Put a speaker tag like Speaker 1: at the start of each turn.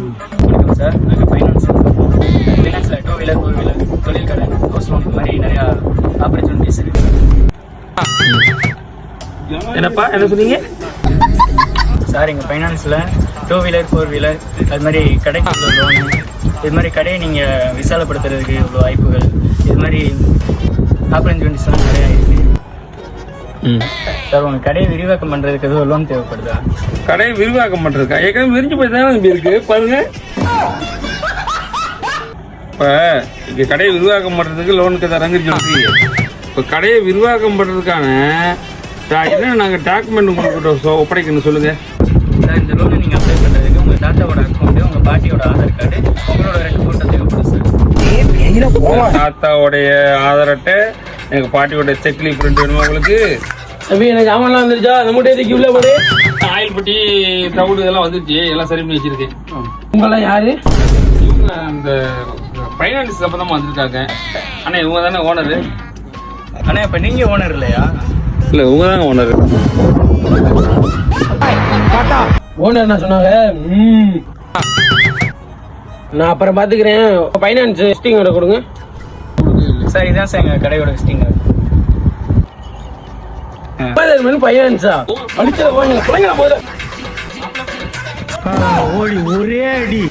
Speaker 1: வணக்கம் சார், நாங்கள் ஃபைனான்ஸில் two wheeler four wheeler தொழில் கடன் ஹவுஸ் லோன் இந்த மாதிரி நிறையா ஆப்பர்ச்சுனிட்டிஸ் இருக்குது.
Speaker 2: என்னப்பா என்ன சொன்னீங்க
Speaker 1: சார் எங்கள் ஃபைனான்ஸில் டூ வீலர் ஃபோர் வீலர் அது மாதிரி கடைக்கு உள்ள லோனு, இது மாதிரி கடையை நீங்கள் விசாலப்படுத்துறதுக்கு இவ்வளோ வாய்ப்புகள், இது மாதிரி ஆப்பர்ச்சுனிட்டிஸ்லாம் நிறையா இருக்குது. சார் உங்கள் கடையை விரிவாக்கம் பண்ணுறதுக்கு எதுவும் லோன் தேவைப்படுதா?
Speaker 2: கடையை விரிவாக்கம் பண்றதுக்கா? ஏற்கனவே விரிஞ்சு போய் தானே நம்பி இருக்கு பாருங்க. இப்போ இங்கே கடையை விரிவாக்கம் பண்ணுறதுக்கு லோனுக்கு தரங்க சொல்றீங்க. இப்போ கடையை விரிவாக்கம் பண்ணுறதுக்கான என்ன நாங்கள் டாக்குமெண்ட் உங்களுக்கு ஒப்படைக்கணும் சொல்லுங்கள்.
Speaker 1: சார் இந்த லோனை நீங்கள் அப்ளை பண்ணுறதுக்கு உங்கள் தாத்தாவோட அக்கௌண்ட்டு, உங்கள் பாட்டியோட ஆதார் கார்டு, உங்களோட 2 ஃபோட்டோ தேவைப்படும் சார்.
Speaker 2: தாத்தாவுடைய ஆதார் அட்டை, எங்கள் பாட்டியோட செக்லி பிரிண்ட் வேணுமா உங்களுக்கு?
Speaker 3: தம்பி எனக்கு சாமான்லாம் வந்துருச்சா? நம்மகிட்ட எதுக்கு இவ்வளோ போடு?
Speaker 2: ஆயில் பட்டி தவிடு இதெல்லாம் வந்துருச்சு, எல்லாம் சரி பண்ணி வச்சிருக்கேன்.
Speaker 3: உங்களாம் யாரு?
Speaker 2: இவங்க அந்த ஃபைனான்ஸ் சம்பந்தமாக வந்திருக்காங்க. ஆனால் இவங்க தானே ஓனரு?
Speaker 1: ஆனால் இப்போ நீங்கள் ஓனர் இல்லையா?
Speaker 2: இல்லை இவங்க தாங்க ஓனர்.
Speaker 3: ஓனர் என்ன சொன்னாங்க? நான் அப்புறம் பார்த்துக்கிறேன். ஃபைனான்ஸ் விசிட்டிங்கோட கொடுங்க
Speaker 1: சார். இதுதான் சார் எங்கள் கடையோட விசிட்டிங் கார்டு.
Speaker 3: ஃபைனான்ஸா படிச்சத போய் போதும்
Speaker 1: ஓடி ஒரே அடி